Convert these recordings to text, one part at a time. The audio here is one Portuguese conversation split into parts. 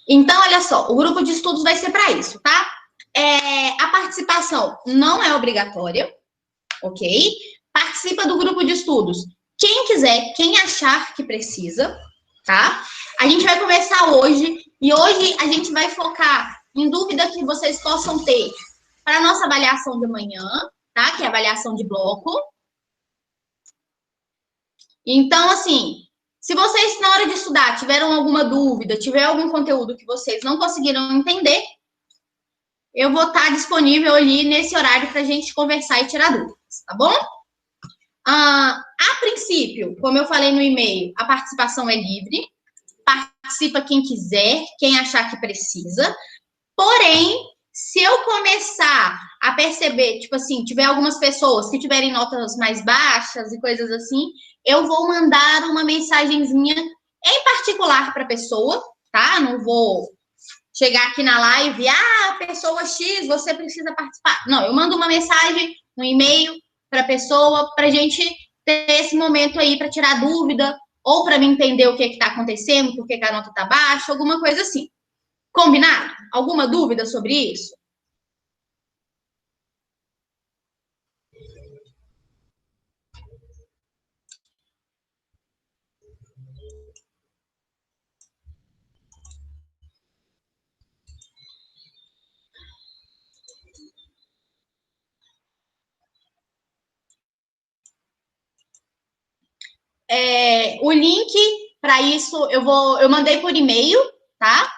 Então, olha só, o grupo de estudos vai ser para isso, tá? A participação não é obrigatória, ok? Participa do grupo de estudos quem quiser, quem achar que precisa, tá? A gente vai conversar hoje, e hoje a gente vai focar em dúvida que vocês possam ter para a nossa avaliação de manhã, tá? Que é a avaliação de bloco. Então, assim, se vocês, na hora de estudar, tiveram alguma dúvida, tiver algum conteúdo que vocês não conseguiram entender, eu vou estar disponível ali nesse horário para a gente conversar e tirar dúvidas, tá bom? A princípio, como eu falei no e-mail, a participação é livre, participa quem quiser, quem achar que precisa, porém, se eu começar a perceber, tipo assim, tiver algumas pessoas que tiverem notas mais baixas e coisas assim, eu vou mandar uma mensagenzinha em particular para a pessoa, tá? Não vou chegar aqui na live, pessoa X, você precisa participar. Não, eu mando uma mensagem, um e-mail para a pessoa, para a gente ter esse momento aí para tirar dúvida, ou para me entender o que está acontecendo, por que a nota está baixa, alguma coisa assim. Combinado? Alguma dúvida sobre isso? O link para isso eu mandei por e-mail, tá?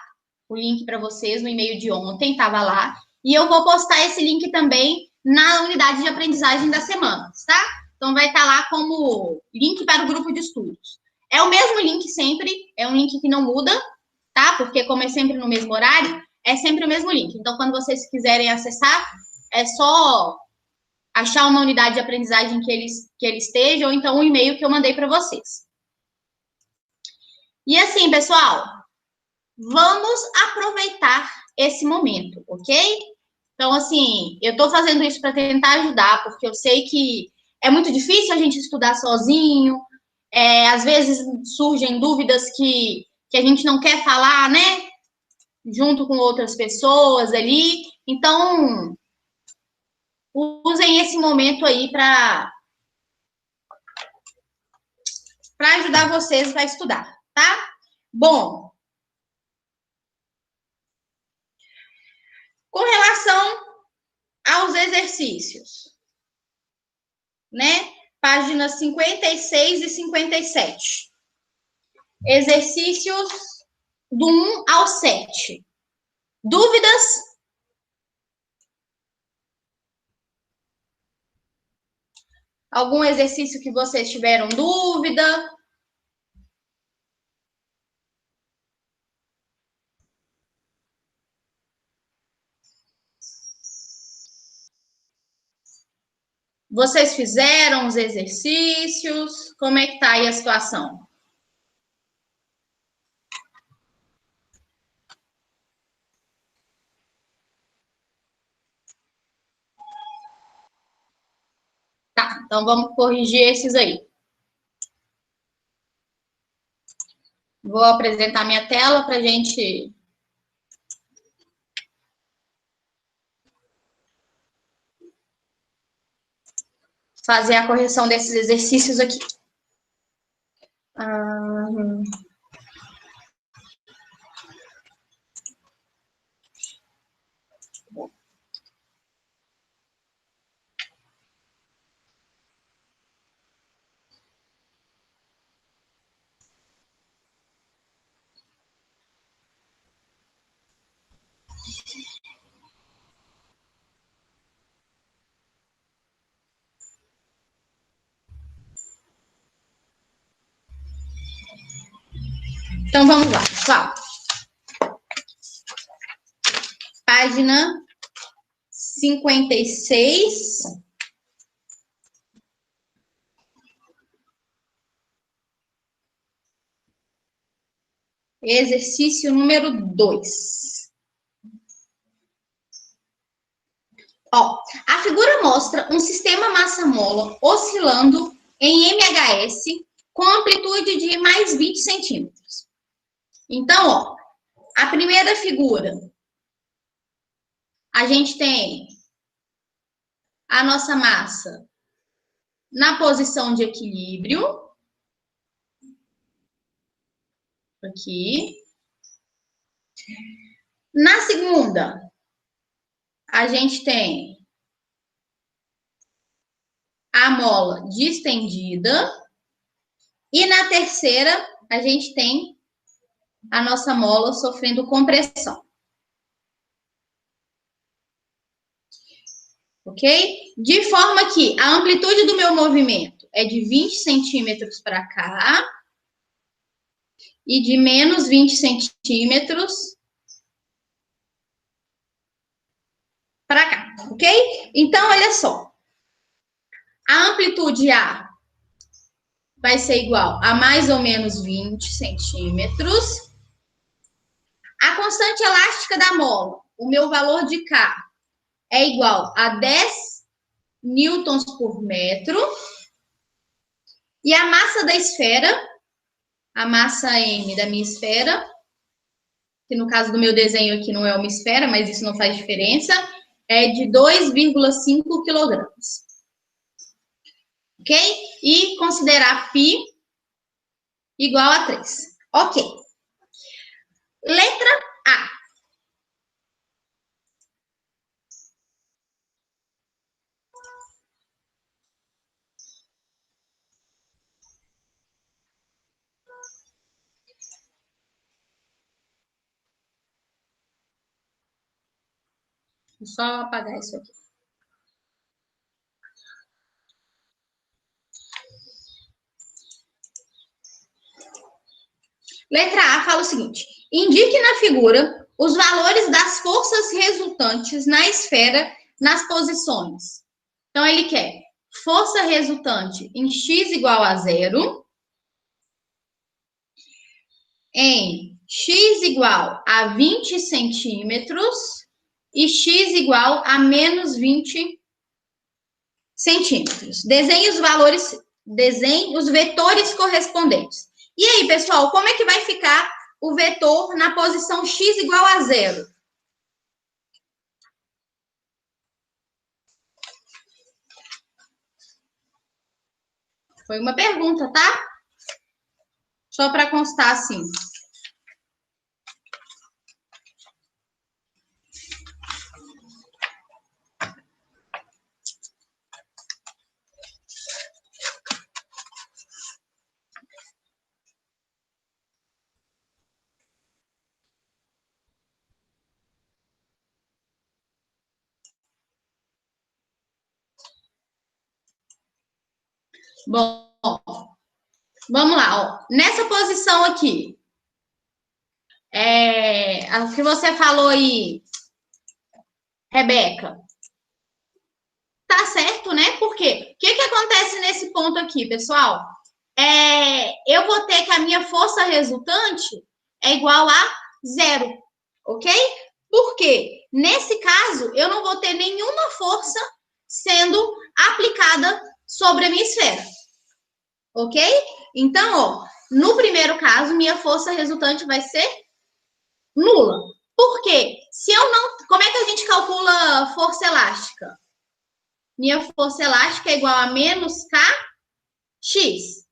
O link para vocês no e-mail de ontem, estava lá. E eu vou postar esse link também na unidade de aprendizagem da semana, tá? Então vai estar lá como link para o grupo de estudos. É o mesmo link sempre, é um link que não muda, tá? Porque como é sempre no mesmo horário, é sempre o mesmo link. Então, quando vocês quiserem acessar, é só achar uma unidade de aprendizagem que ele esteja, ou então um e-mail que eu mandei para vocês. E assim, pessoal, vamos aproveitar esse momento, ok? Então, assim, eu estou fazendo isso para tentar ajudar, porque eu sei que é muito difícil a gente estudar sozinho, às vezes surgem dúvidas que a gente não quer falar, né? Junto com outras pessoas ali. Então, usem esse momento aí para ajudar vocês a estudar, tá? Bom, com relação aos exercícios, né? Páginas 56 e 57. Exercícios do 1 ao 7. Dúvidas? Algum exercício que vocês tiveram dúvida? Vocês fizeram os exercícios? Como é que tá aí a situação? Tá, então vamos corrigir esses aí. Vou apresentar minha tela para a gente fazer a correção desses exercícios aqui. Então, vamos lá, pessoal. Página 56. Exercício número 2. Ó, a figura mostra um sistema massa-mola oscilando em MHS com amplitude de mais 20 centímetros. Então, ó, a primeira figura, a gente tem a nossa massa na posição de equilíbrio, aqui. Na segunda, a gente tem a mola distendida. E na terceira, a gente tem a nossa mola sofrendo compressão. Ok? De forma que a amplitude do meu movimento é de 20 centímetros para cá e de menos 20 centímetros para cá, ok? Então, olha só. A amplitude A vai ser igual a mais ou menos 20 centímetros. A constante elástica da mola, o meu valor de K, é igual a 10 newtons por metro. E a massa da esfera, a massa M da minha esfera, que no caso do meu desenho aqui não é uma esfera, mas isso não faz diferença, é de 2,5 quilogramas. Ok? E considerar π igual a 3. Ok. Letra A. Vou só apagar isso aqui. Letra A fala o seguinte: indique na figura os valores das forças resultantes na esfera nas posições. Então, ele quer força resultante em x igual a 0, em x igual a 20 centímetros e x igual a menos 20 centímetros. Desenhe os valores, desenhe os vetores correspondentes. E aí, pessoal, como é que vai ficar o vetor na posição x igual a 0? Foi uma pergunta, tá? Só para constar assim. Bom, vamos lá. Ó. Nessa posição aqui, o que você falou aí, Rebeca, tá certo, né? Por quê? O que acontece nesse ponto aqui, pessoal? Eu vou ter que a minha força resultante é igual a 0, ok? Por quê? Nesse caso, eu não vou ter nenhuma força sendo aplicada sobre a minha esfera, ok? Então, ó, no primeiro caso, minha força resultante vai ser nula. Por quê? Se eu não... Como é que a gente calcula força elástica? Minha força elástica é igual a menos kx.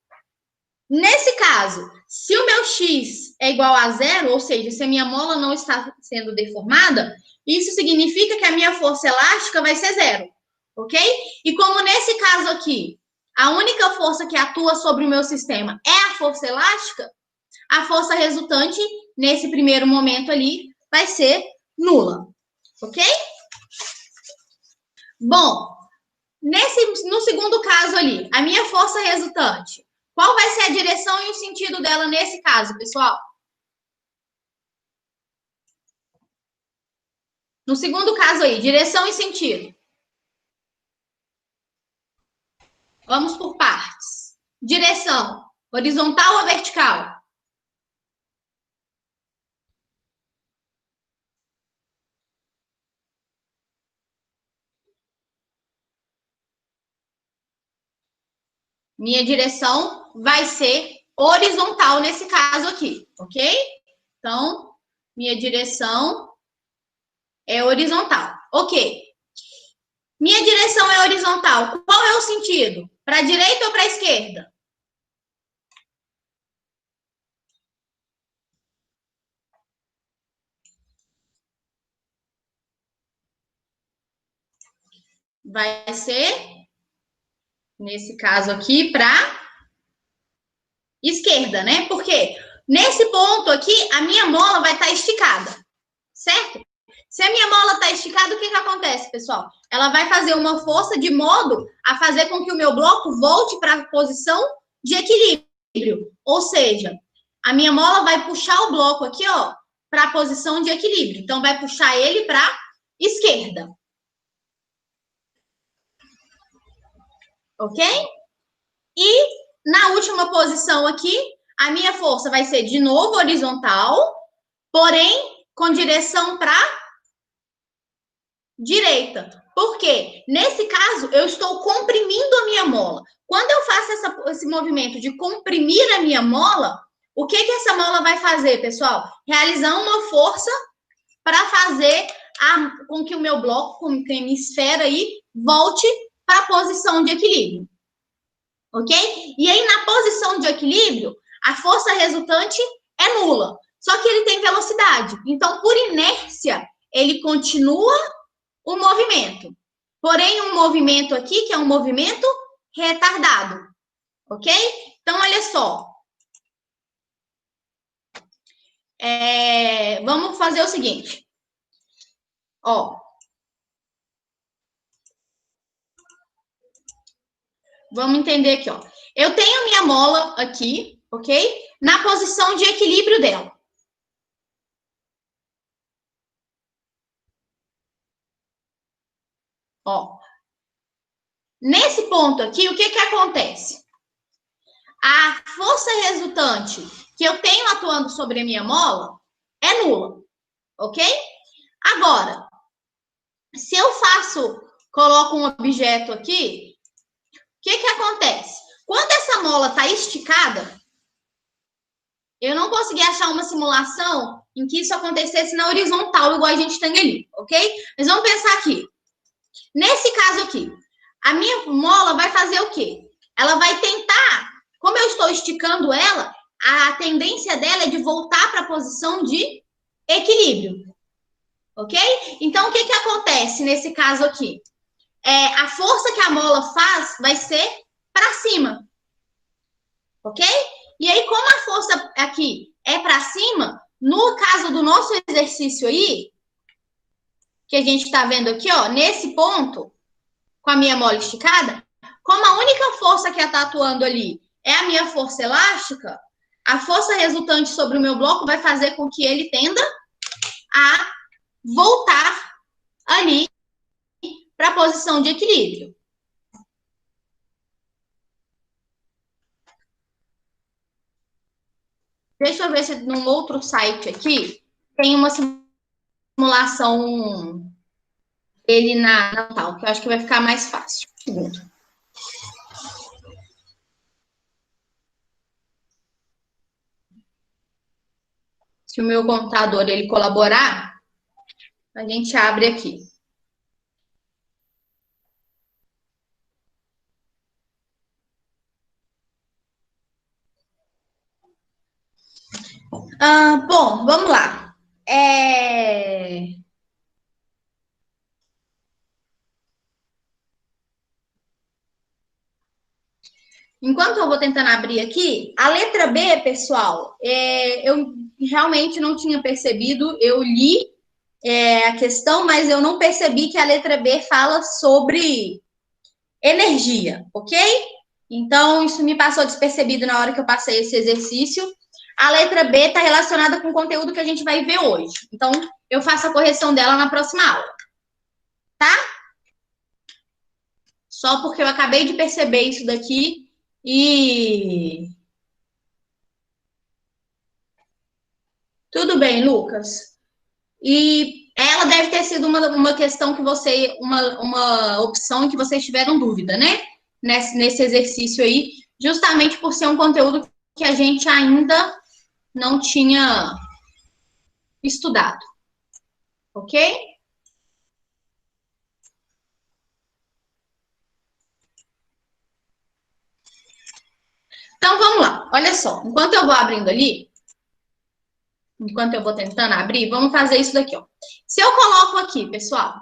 Nesse caso, se o meu x é igual a 0, ou seja, se a minha mola não está sendo deformada, isso significa que a minha força elástica vai ser 0, ok? E como nesse caso aqui, a única força que atua sobre o meu sistema é a força elástica, a força resultante, nesse primeiro momento ali, vai ser nula, ok? Bom, no segundo caso ali, a minha força resultante, qual vai ser a direção e o sentido dela nesse caso, pessoal? No segundo caso aí, direção e sentido. Vamos por partes. Direção, horizontal ou vertical? Minha direção vai ser horizontal nesse caso aqui, ok? Então, minha direção é horizontal. Ok. Minha direção é horizontal. Qual é o sentido? Para a direita ou para a esquerda? Vai ser, nesse caso aqui, para esquerda, né? Porque nesse ponto aqui, a minha mola vai estar esticada, certo? Se a minha mola está esticada, o que acontece, pessoal? Ela vai fazer uma força de modo a fazer com que o meu bloco volte para a posição de equilíbrio. Ou seja, a minha mola vai puxar o bloco aqui, ó, para a posição de equilíbrio. Então, vai puxar ele para a esquerda. Ok? E na última posição aqui, a minha força vai ser de novo horizontal, porém com direção para direita. Por quê? Nesse caso, eu estou comprimindo a minha mola. Quando eu faço esse movimento de comprimir a minha mola, o que essa mola vai fazer, pessoal? Realizar uma força para fazer com que o meu bloco, com que a minha esfera aí, volte para a posição de equilíbrio. Ok? E aí, na posição de equilíbrio, a força resultante é nula. Só que ele tem velocidade. Então, por inércia, ele continua o movimento. Porém, um movimento aqui, que é um movimento retardado. Ok? Então, olha só. Vamos fazer o seguinte. Ó. Vamos entender aqui, ó. Eu tenho minha mola aqui, ok? Na posição de equilíbrio dela. Ó. Nesse ponto aqui, o que acontece? A força resultante que eu tenho atuando sobre a minha mola é nula, ok? Agora, se eu coloco um objeto aqui, o que acontece? Quando essa mola está esticada, eu não consegui achar uma simulação em que isso acontecesse na horizontal, igual a gente tem ali, ok? Mas vamos pensar aqui. Nesse caso aqui, a minha mola vai fazer o quê? Ela vai tentar, como eu estou esticando ela, a tendência dela é de voltar para a posição de equilíbrio. Ok? Então, o que acontece nesse caso aqui? A força que a mola faz vai ser para cima. Ok? E aí, como a força aqui é para cima, no caso do nosso exercício aí, que a gente está vendo aqui, ó, nesse ponto, com a minha mola esticada, como a única força que está atuando ali é a minha força elástica, a força resultante sobre o meu bloco vai fazer com que ele tenda a voltar ali para a posição de equilíbrio. Deixa eu ver se num outro site aqui tem uma simulação dele na tal, que eu acho que vai ficar mais fácil. Segundo. Se o meu computador ele colaborar, a gente abre aqui. Bom, vamos lá. Enquanto eu vou tentando abrir aqui, a letra B, pessoal, eu realmente não tinha percebido, eu li a questão, mas eu não percebi que a letra B fala sobre energia, ok? Então, isso me passou despercebido na hora que eu passei esse exercício. A letra B está relacionada com o conteúdo que a gente vai ver hoje. Então, eu faço a correção dela na próxima aula. Tá? Só porque eu acabei de perceber isso daqui e... Tudo bem, Lucas. E ela deve ter sido uma questão que uma opção que vocês tiveram dúvida, né? Nesse exercício aí, justamente por ser um conteúdo que a gente ainda não tinha estudado. Ok? Então, vamos lá. Olha só. Enquanto eu vou abrindo ali, enquanto eu vou tentando abrir, vamos fazer isso daqui, ó. Se eu coloco aqui, pessoal.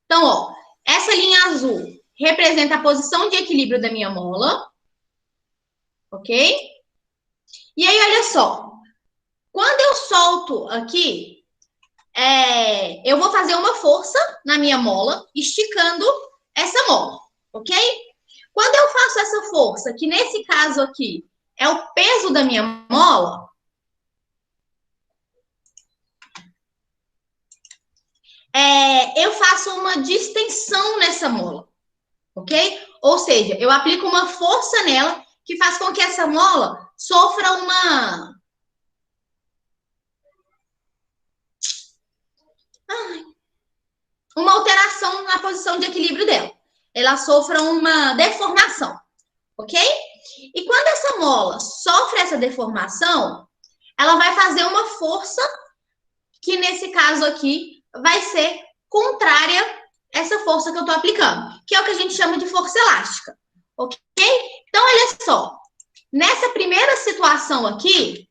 Então, ó, essa linha azul representa a posição de equilíbrio da minha mola. Ok? E aí, olha só. Quando eu solto aqui, eu vou fazer uma força na minha mola, esticando essa mola. Ok? Quando eu faço essa força, que nesse caso aqui é o peso da minha mola, eu faço uma distensão nessa mola, ok? Ou seja, eu aplico uma força nela que faz com que essa mola sofra uma alteração na posição de equilíbrio dela. Ela sofra uma deformação, ok? E quando essa mola sofre essa deformação, ela vai fazer uma força que nesse caso aqui vai ser contrária a essa força que eu estou aplicando, que é o que a gente chama de força elástica, ok? Então, olha só, nessa primeira situação aqui,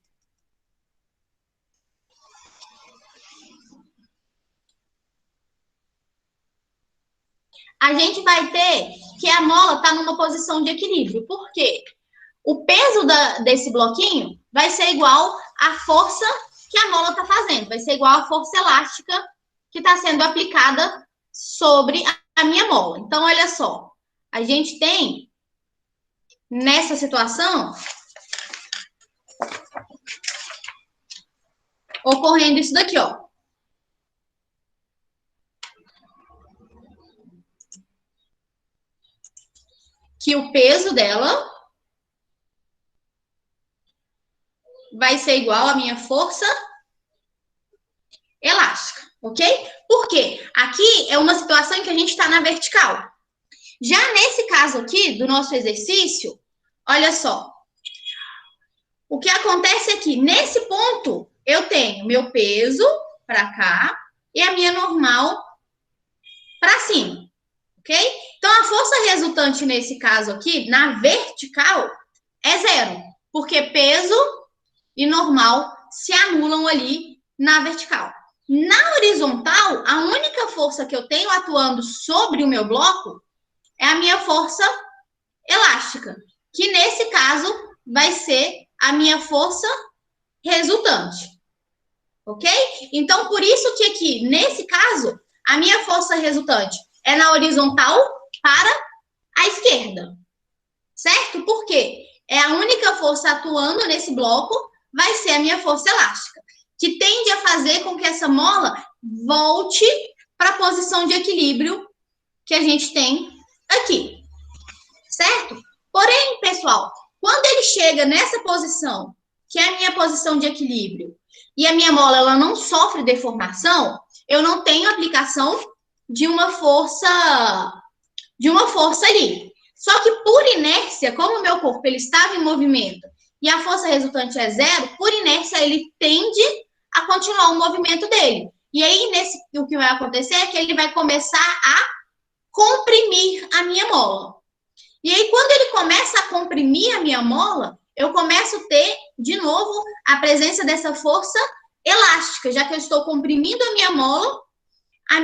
a gente vai ter que a mola está numa posição de equilíbrio. Por quê? O peso desse bloquinho vai ser igual à força que a mola está fazendo, vai ser igual à força elástica que está sendo aplicada sobre a minha mola. Então, olha só, a gente tem nessa situação ocorrendo isso daqui, ó. Que o peso dela vai ser igual à minha força elástica, ok? Por quê? Aqui é uma situação em que a gente está na vertical. Já nesse caso aqui, do nosso exercício, olha só. O que acontece é que, nesse ponto, eu tenho meu peso para cá e a minha normal para cima, ok? Então, a força resultante nesse caso aqui, na vertical, é zero, porque peso e normal se anulam ali na vertical. Na horizontal, a única força que eu tenho atuando sobre o meu bloco é a minha força elástica, que nesse caso vai ser a minha força resultante. Ok? Então, por isso que aqui, nesse caso, a minha força resultante é na horizontal para a esquerda. Certo? Por quê? É a única força atuando nesse bloco, vai ser a minha força elástica, que tende a fazer com que essa mola volte para a posição de equilíbrio que a gente tem aqui. Certo? Porém, pessoal, quando ele chega nessa posição, que é a minha posição de equilíbrio, e a minha mola ela não sofre deformação, eu não tenho aplicação de uma força ali. Só que por inércia, como o meu corpo ele estava em movimento e a força resultante é zero, por inércia ele tende a continuar o movimento dele. E aí, o que vai acontecer é que ele vai começar a comprimir a minha mola. E aí, quando ele começa a comprimir a minha mola, eu começo a ter, de novo, a presença dessa força elástica. Já que eu estou comprimindo a minha mola,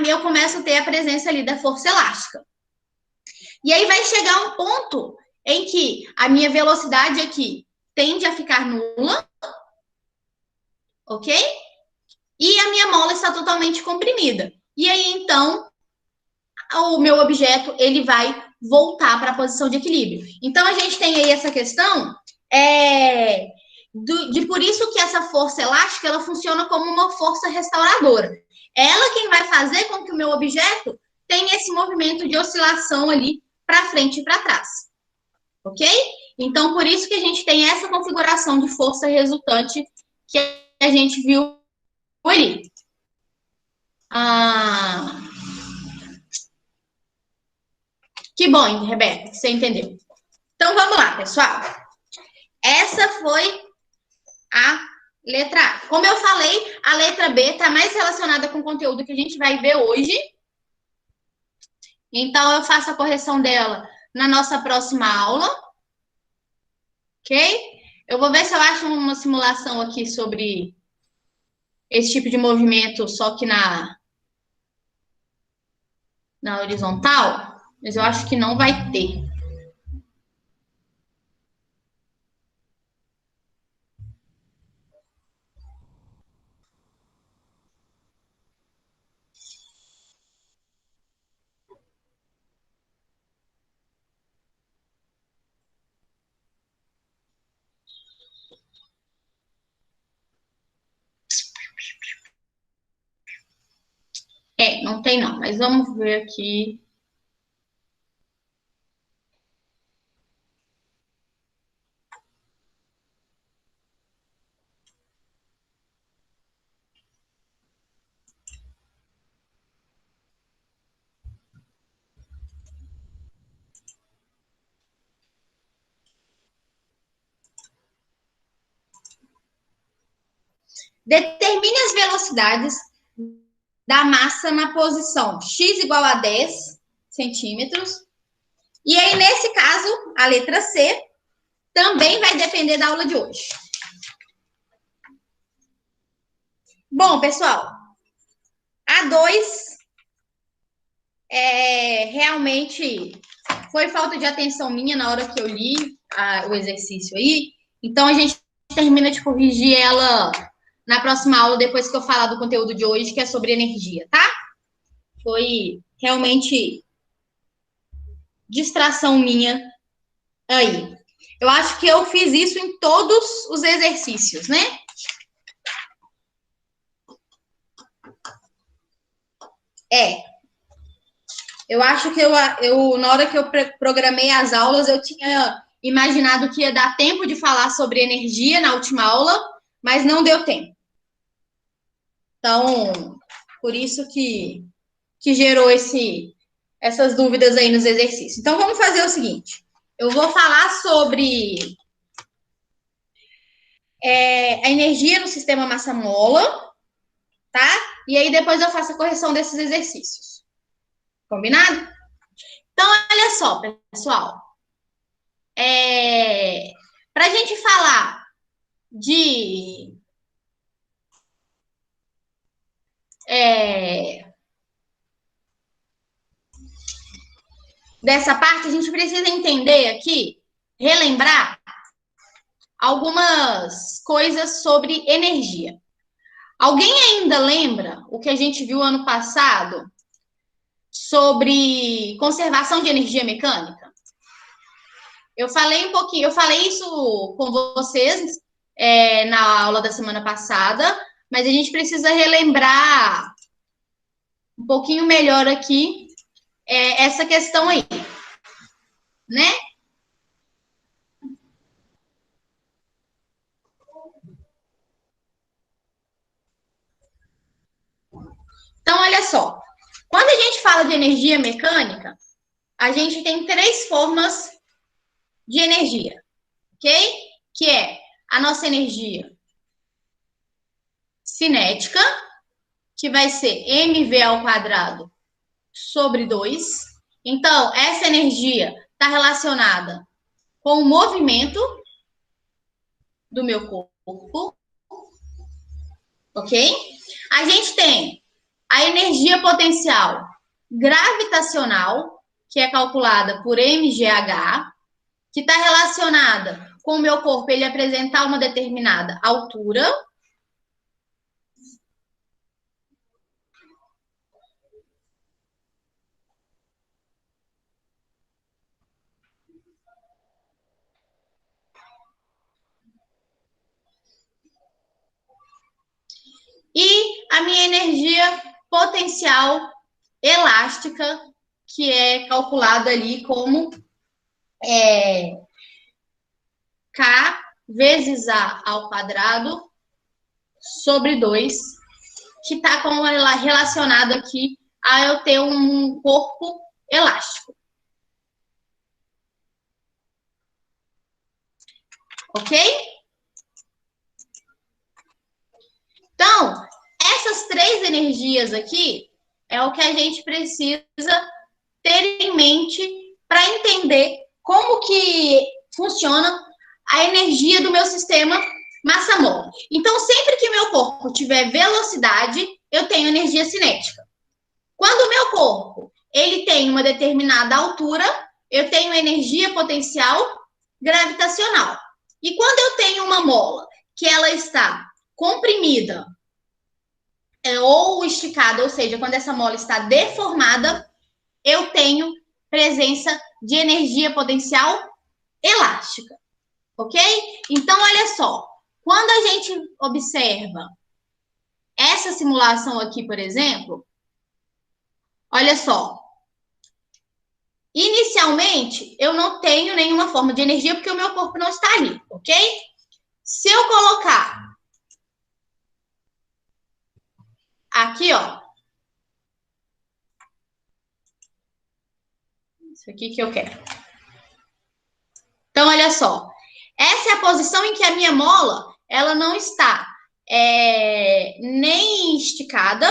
eu começo a ter a presença ali da força elástica. E aí vai chegar um ponto em que a minha velocidade aqui tende a ficar nula, ok? E a minha mola está totalmente comprimida. E aí, então, o meu objeto, ele vai voltar para a posição de equilíbrio. Então, a gente tem aí essa questão de por isso que essa força elástica, ela funciona como uma força restauradora. Ela quem vai fazer com que o meu objeto tenha esse movimento de oscilação ali para frente e para trás. Ok? Então, por isso que a gente tem essa configuração de força resultante que a gente viu ali. Que bom, Rebeca, você entendeu. Então, vamos lá, pessoal. Essa foi a Letra A. Como eu falei, a letra B está mais relacionada com o conteúdo que a gente vai ver hoje. Então, eu faço a correção dela na nossa próxima aula. Ok? Eu vou ver se eu acho uma simulação aqui sobre esse tipo de movimento, só que na horizontal. Mas eu acho que não vai ter. Não tem não, mas vamos ver aqui. Determine as velocidades da massa na posição x igual a 10 centímetros. E aí, nesse caso, a letra C também vai depender da aula de hoje. Bom, pessoal, a 2 realmente foi falta de atenção minha na hora que eu li o exercício aí. Então, a gente termina de corrigir ela na próxima aula, depois que eu falar do conteúdo de hoje, que é sobre energia, tá? Foi realmente distração minha aí. Eu acho que eu fiz isso em todos os exercícios, né? Eu acho que na hora que eu programei as aulas, eu tinha imaginado que ia dar tempo de falar sobre energia na última aula, mas não deu tempo. Então, por isso que gerou essas dúvidas aí nos exercícios. Então, vamos fazer o seguinte. Eu vou falar sobre a energia no sistema massa-mola, tá? E aí depois eu faço a correção desses exercícios. Combinado? Então, olha só, pessoal. Para a gente falar dessa parte, a gente precisa entender aqui, relembrar algumas coisas sobre energia. Alguém ainda lembra o que a gente viu ano passado sobre conservação de energia mecânica? Eu falei um pouquinho, eu falei isso com vocês na aula da semana passada, mas a gente precisa relembrar um pouquinho melhor aqui essa questão aí, né? Então, olha só. Quando a gente fala de energia mecânica, a gente tem três formas de energia, ok? Que é a nossa energia cinética, que vai ser mv ao quadrado sobre 2. Então, essa energia está relacionada com o movimento do meu corpo, ok? A gente tem a energia potencial gravitacional, que é calculada por mgh, que está relacionada com o meu corpo ele apresentar uma determinada altura. E a minha energia potencial elástica, que é calculada ali como K vezes A ao quadrado sobre 2, que está relacionado aqui a eu ter um corpo elástico. Ok? energias aqui é o que a gente precisa ter em mente para entender como que funciona a energia do meu sistema massa-mole. Então, sempre que meu corpo tiver velocidade, eu tenho energia cinética. Quando o meu corpo ele tem uma determinada altura, eu tenho energia potencial gravitacional. E quando eu tenho uma mola que ela está comprimida ou esticada, ou seja, quando essa mola está deformada, eu tenho presença de energia potencial elástica, ok? Então, olha só, quando a gente observa essa simulação aqui, por exemplo, olha só, inicialmente eu não tenho nenhuma forma de energia porque o meu corpo não está ali, ok? Se eu colocar aqui, ó, isso aqui que eu quero. Então, olha só, essa é a posição em que a minha mola, ela não está nem esticada,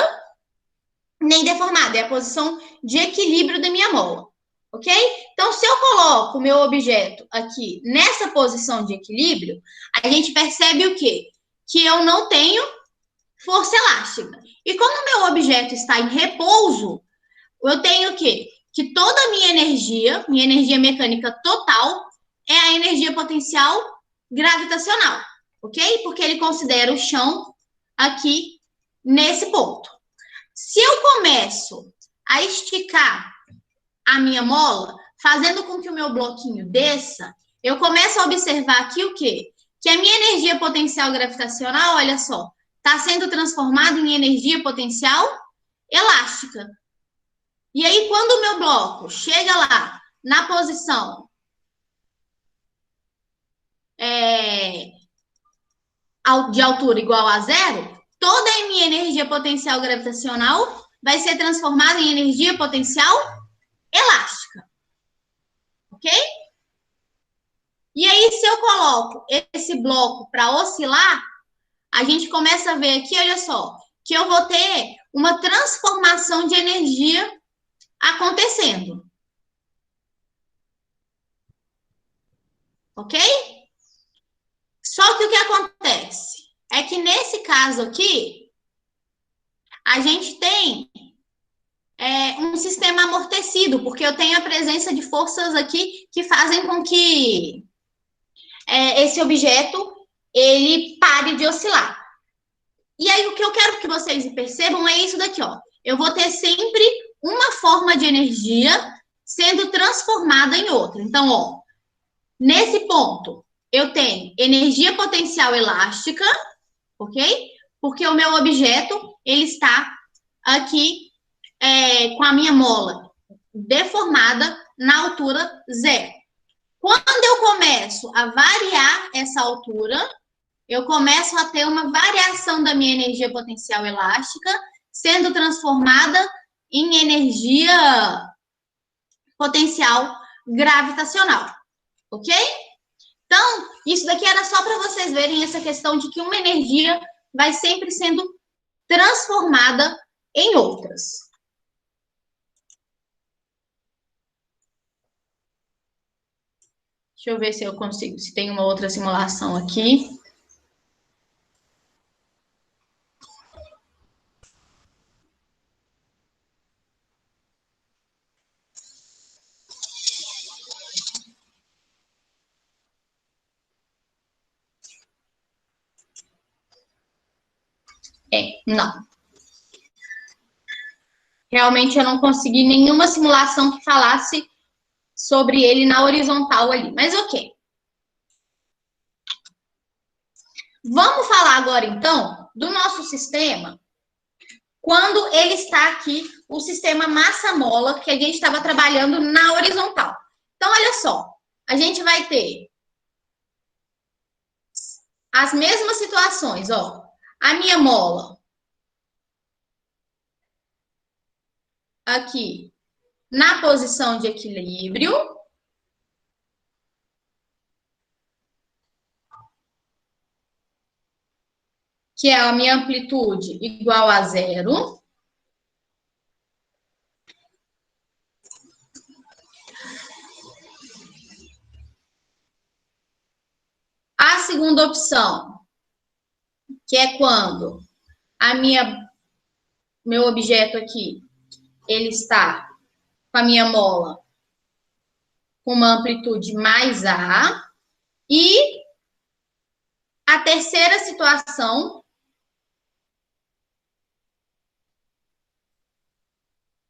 nem deformada. É a posição de equilíbrio da minha mola, ok? Então, se eu coloco o meu objeto aqui nessa posição de equilíbrio, a gente percebe o quê? Que eu não tenho força elástica. E quando o meu objeto está em repouso, eu tenho o quê? Que toda a minha energia mecânica total, é a energia potencial gravitacional, ok? Porque ele considera o chão aqui nesse ponto. Se eu começo a esticar a minha mola, fazendo com que o meu bloquinho desça, eu começo a observar aqui o quê? Que a minha energia potencial gravitacional, olha só, está sendo transformada em energia potencial elástica. E aí, quando o meu bloco chega lá na posição de altura igual a zero, toda a minha energia potencial gravitacional vai ser transformada em energia potencial elástica. Ok? E aí, se eu coloco esse bloco para oscilar, a gente começa a ver aqui, olha só, que eu vou ter uma transformação de energia acontecendo. Ok? Só que o que acontece é que nesse caso aqui, a gente tem um sistema amortecido, porque eu tenho a presença de forças aqui que fazem com que esse objeto ele pare de oscilar. E aí o que eu quero que vocês percebam é isso daqui, ó. Eu vou ter sempre uma forma de energia sendo transformada em outra. Então, ó, nesse ponto, eu tenho energia potencial elástica, ok? Porque o meu objeto, ele está aqui com a minha mola deformada na altura zero. Quando eu começo a variar essa altura, eu começo a ter uma variação da minha energia potencial elástica, sendo transformada em energia potencial gravitacional, ok? Então, isso daqui era só para vocês verem essa questão de que uma energia vai sempre sendo transformada em outras. Deixa eu ver se eu consigo, se tem uma outra simulação aqui. Não. Realmente eu não consegui nenhuma simulação que falasse sobre ele na horizontal ali, mas ok. Vamos falar agora, então, do nosso sistema, quando ele está aqui, o sistema massa-mola, que a gente estava trabalhando na horizontal. Então, olha só, a gente vai ter as mesmas situações, ó. A minha mola aqui na posição de equilíbrio. que é a minha amplitude igual a 0. A segunda opção, que é quando meu objeto aqui, ele está com a minha mola com uma amplitude mais A. E a terceira situação,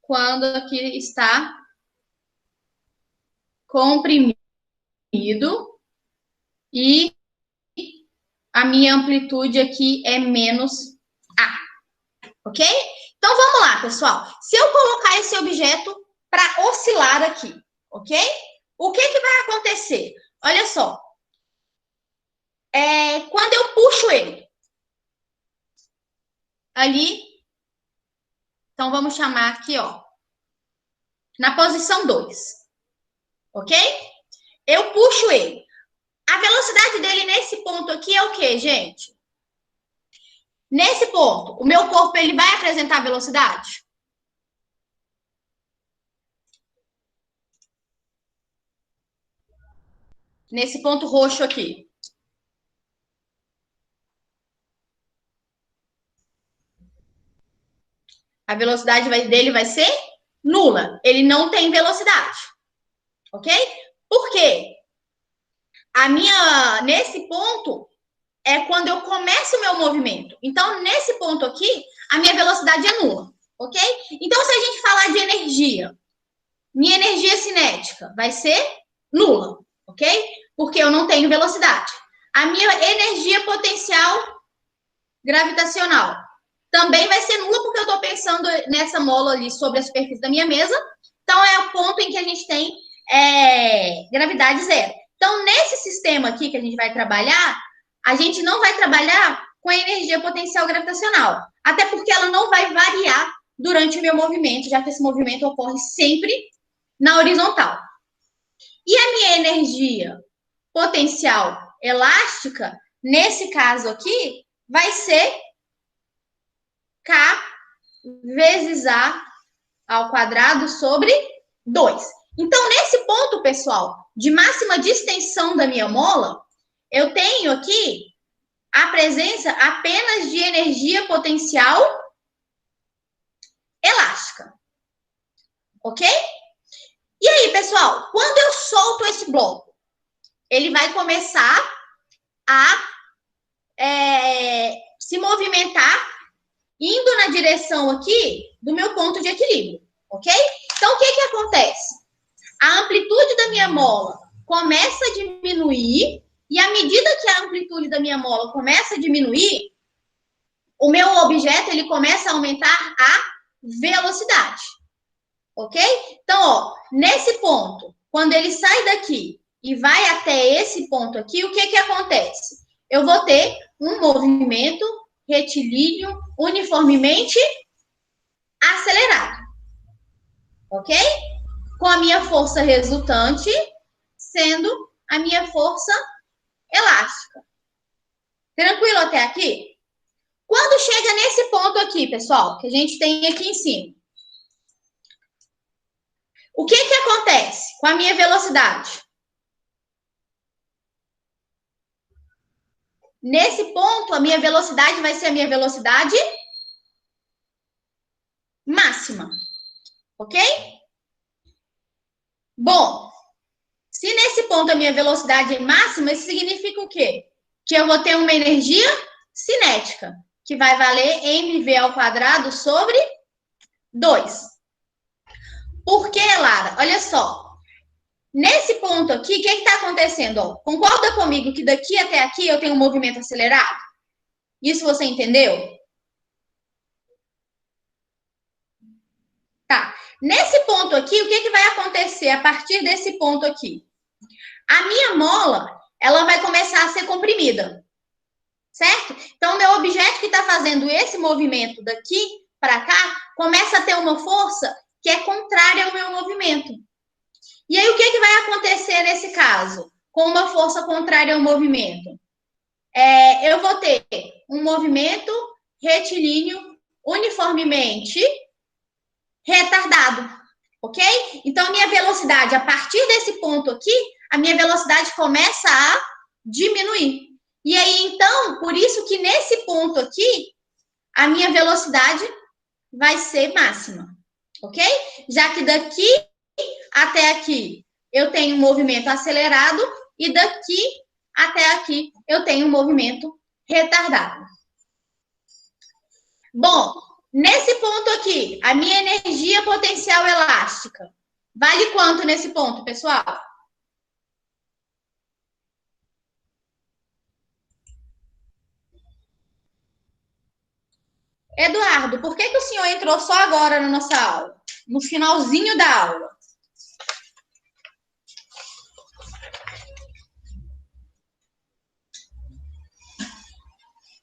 quando aqui está comprimido e a minha amplitude aqui é menos A, ok? Então, vamos lá, pessoal. Se eu colocar esse objeto para oscilar aqui, ok? O que vai acontecer? Olha só. Quando eu puxo ele ali, então vamos chamar aqui, ó, na posição 2, ok? Eu puxo ele. A velocidade dele nesse ponto aqui é o quê, gente? Nesse ponto, o meu corpo ele vai apresentar velocidade? Nesse ponto roxo aqui. A velocidade dele vai ser nula. Ele não tem velocidade. Ok? Por quê? Nesse ponto, é quando eu começo o meu movimento. Então, nesse ponto aqui, a minha velocidade é nula. Ok? Então, se a gente falar de energia, minha energia cinética vai ser nula. Ok? Porque eu não tenho velocidade. A minha energia potencial gravitacional também vai ser nula, porque eu estou pensando nessa mola ali sobre a superfície da minha mesa. Então, é o ponto em que a gente tem gravidade zero. Então, nesse sistema aqui que a gente vai trabalhar, a gente não vai trabalhar com a energia potencial gravitacional. Até porque ela não vai variar durante o meu movimento, já que esse movimento ocorre sempre na horizontal. E a minha energia potencial elástica, nesse caso aqui, vai ser K vezes A ao quadrado sobre 2. Então, nesse ponto, pessoal, de máxima distensão da minha mola, eu tenho aqui a presença apenas de energia potencial elástica. Ok? E aí, pessoal, quando eu solto esse bloco, ele vai começar a se movimentar indo na direção aqui do meu ponto de equilíbrio, ok? Então, o que acontece? A amplitude da minha mola começa a diminuir e à medida que a amplitude da minha mola começa a diminuir, o meu objeto ele começa a aumentar a velocidade, ok? Então, ó, nesse ponto, quando ele sai daqui e vai até esse ponto aqui, o que acontece? Eu vou ter um movimento retilíneo uniformemente acelerado, ok? Com a minha força resultante sendo a minha força elástica. Tranquilo até aqui? Quando chega nesse ponto aqui, pessoal, que a gente tem aqui em cima, o que acontece com a minha velocidade? Nesse ponto, a minha velocidade vai ser a minha velocidade máxima, ok? Bom, se nesse ponto a minha velocidade é máxima, isso significa o quê? Que eu vou ter uma energia cinética, que vai valer mv ao quadrado sobre 2. Por quê, Lara? Olha só. Nesse ponto aqui, o que está acontecendo? Ó, concorda comigo que daqui até aqui eu tenho um movimento acelerado? Isso você entendeu? Tá. Nesse ponto aqui, o que vai acontecer a partir desse ponto aqui? A minha mola, ela vai começar a ser comprimida, certo? Então, o meu objeto que está fazendo esse movimento daqui para cá, começa a ter uma força que é contrária ao meu movimento. E aí, o que vai acontecer nesse caso? Com uma força contrária ao movimento? eu vou ter um movimento retilíneo uniformemente retardado, ok? Então, a minha velocidade, a partir desse ponto aqui, a minha velocidade começa a diminuir. E aí, então, por isso que nesse ponto aqui, a minha velocidade vai ser máxima, ok? Já que daqui até aqui eu tenho um movimento acelerado e daqui até aqui eu tenho um movimento retardado. Bom, nesse ponto aqui, a minha energia potencial elástica vale quanto nesse ponto, pessoal? Eduardo, por que o senhor entrou só agora na nossa aula? No finalzinho da aula.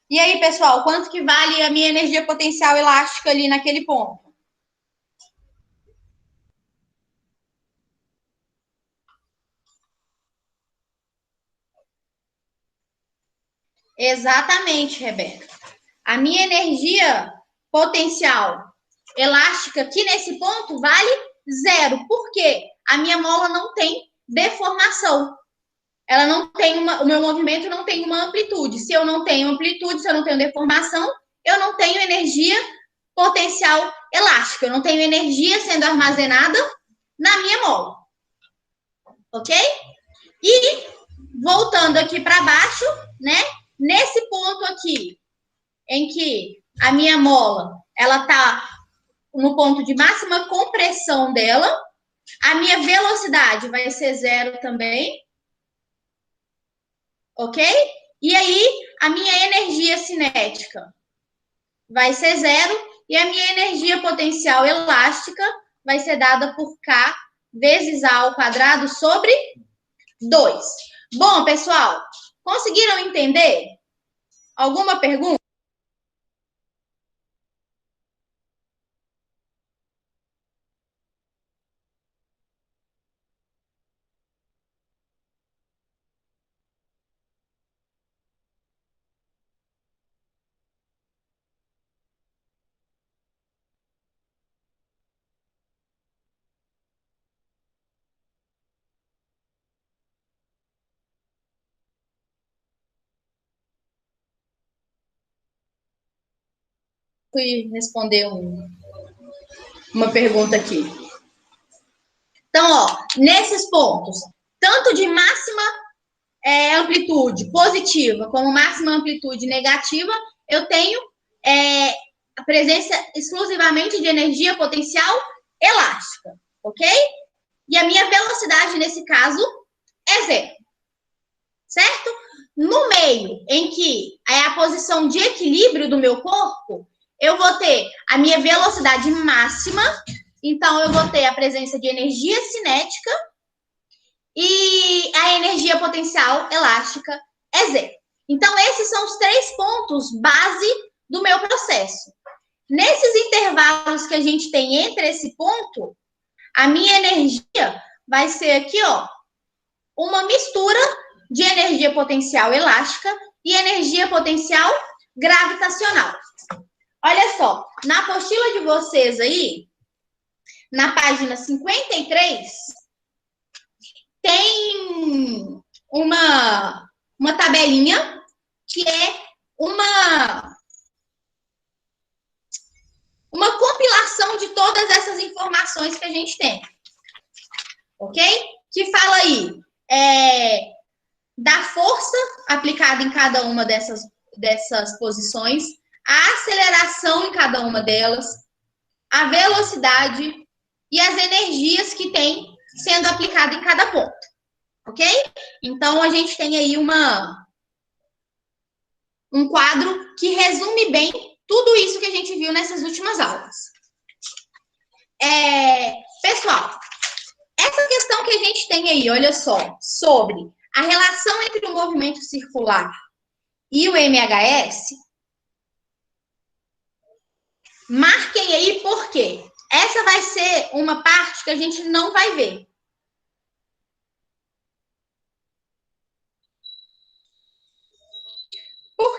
E aí, pessoal, quanto que vale a minha energia potencial elástica ali naquele ponto? Exatamente, Rebeca. A minha energia potencial elástica aqui nesse ponto vale zero. Por quê? A minha mola não tem deformação. Ela não tem o meu movimento não tem uma amplitude. Se eu não tenho amplitude, se eu não tenho deformação, eu não tenho energia potencial elástica. Eu não tenho energia sendo armazenada na minha mola. Ok? E voltando aqui para baixo, né? Nesse ponto aqui, em que a minha mola ela está no ponto de máxima compressão dela, a minha velocidade vai ser zero também, ok? E aí, a minha energia cinética vai ser zero e a minha energia potencial elástica vai ser dada por K vezes A ao quadrado sobre 2. Bom, pessoal, conseguiram entender? Alguma pergunta? Fui responder uma pergunta aqui. Então, ó, nesses pontos, tanto de máxima amplitude positiva como máxima amplitude negativa, eu tenho a presença exclusivamente de energia potencial elástica, ok? E a minha velocidade, nesse caso, é zero, certo? No meio em que é a posição de equilíbrio do meu corpo, eu vou ter a minha velocidade máxima, então eu vou ter a presença de energia cinética e a energia potencial elástica é zero. Então, esses são os 3 pontos base do meu processo. Nesses intervalos que a gente tem entre esse ponto, a minha energia vai ser aqui, ó, uma mistura de energia potencial elástica e energia potencial gravitacional. Olha só, na apostila de vocês aí, na página 53, tem uma tabelinha que é uma compilação de todas essas informações que a gente tem, ok? Que fala aí da força aplicada em cada uma dessas posições, a aceleração em cada uma delas, a velocidade e as energias que tem sendo aplicada em cada ponto, ok? Então, a gente tem aí um quadro que resume bem tudo isso que a gente viu nessas últimas aulas. Pessoal, essa questão que a gente tem aí, olha só, sobre a relação entre o movimento circular e o MHS, marquem aí por quê. Essa vai ser uma parte que a gente não vai ver.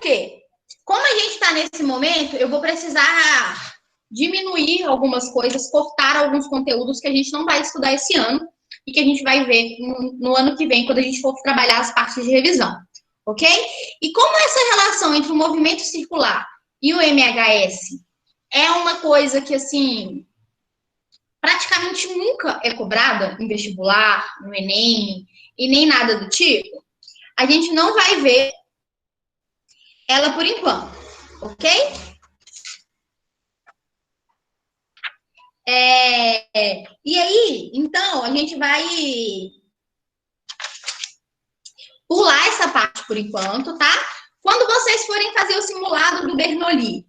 quê? Como a gente está nesse momento, eu vou precisar diminuir algumas coisas, cortar alguns conteúdos que a gente não vai estudar esse ano e que a gente vai ver no ano que vem, quando a gente for trabalhar as partes de revisão, ok? E como essa relação entre o movimento circular e o MHS é uma coisa que, assim, praticamente nunca é cobrada em vestibular, no Enem, e nem nada do tipo, a gente não vai ver ela por enquanto, ok? E aí, então, a gente vai pular essa parte por enquanto, tá? Quando vocês forem fazer o simulado do Bernoulli,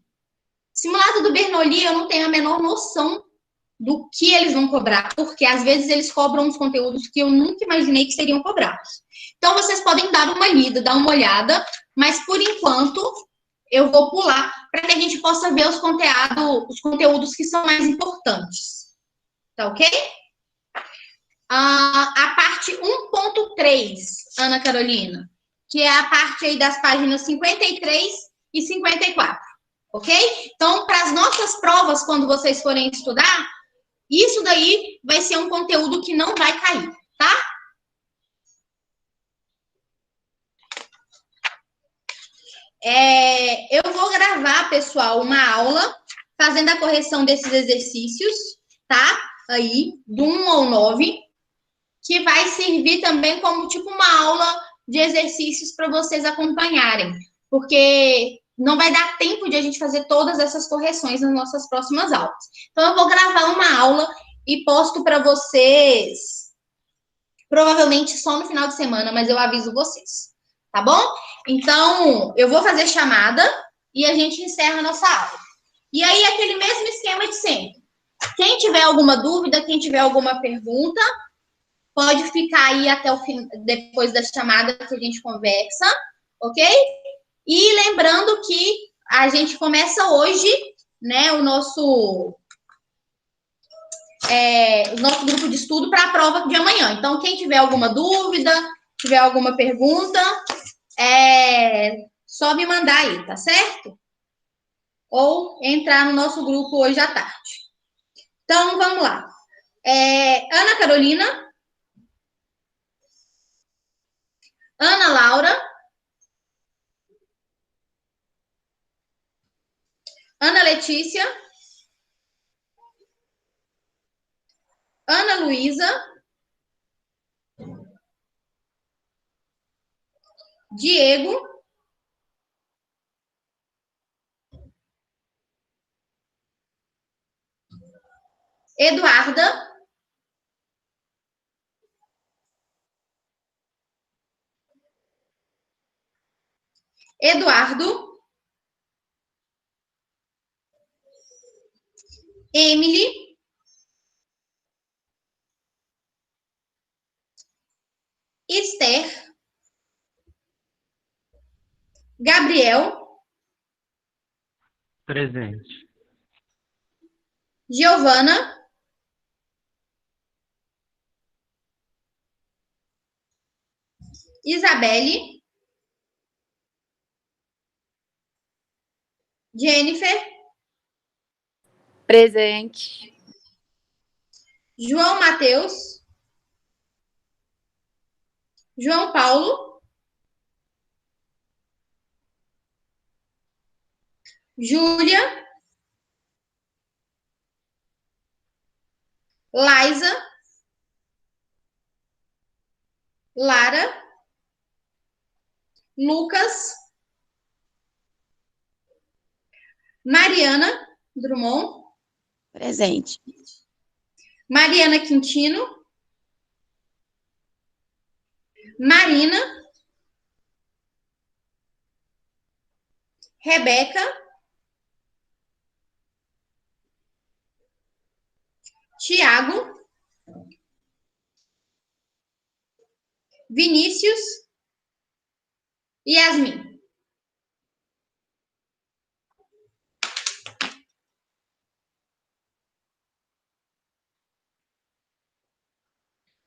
simulado do Bernoulli, eu não tenho a menor noção do que eles vão cobrar, porque às vezes eles cobram uns conteúdos que eu nunca imaginei que seriam cobrados. Então, vocês podem dar uma lida, dar uma olhada, mas por enquanto eu vou pular para que a gente possa ver os conteúdos que são mais importantes. Tá ok? A parte 1.3, Ana Carolina, que é a parte aí das páginas 53 e 54, ok? Então, para as nossas provas, quando vocês forem estudar, isso daí vai ser um conteúdo que não vai cair, tá? Eu vou gravar, pessoal, uma aula fazendo a correção desses exercícios, tá? Aí, do 1 ao 9, que vai servir também como tipo uma aula de exercícios para vocês acompanharem, porque não vai dar tempo de a gente fazer todas essas correções nas nossas próximas aulas. Então, eu vou gravar uma aula e posto para vocês, provavelmente só no final de semana, mas eu aviso vocês, tá bom? Então, eu vou fazer chamada e a gente encerra a nossa aula. E aí, aquele mesmo esquema de sempre. Quem tiver alguma dúvida, quem tiver alguma pergunta, pode ficar aí até o fim, depois da chamada que a gente conversa, ok? E lembrando que a gente começa hoje, né, o nosso grupo de estudo para a prova de amanhã. Então, quem tiver alguma dúvida, tiver alguma pergunta, só me mandar aí, tá certo? Ou entrar no nosso grupo hoje à tarde. Então, vamos lá. Ana Carolina, Ana Laura, Ana Letícia, Ana Luísa, Diego, Eduarda, Eduardo, Emily, Esther, Gabriel, Presente. Giovana, Isabelle, Jennifer, Presente. João Mateus, João Paulo, Júlia, Laisa, Lara, Lucas, Mariana Drummond, Presente. Mariana Quintino, Marina, Rebeca, Tiago, Vinícius e Yasmin.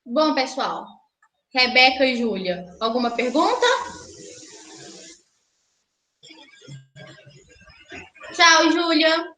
Bom, pessoal, Rebeca e Júlia, alguma pergunta? Tchau, Júlia.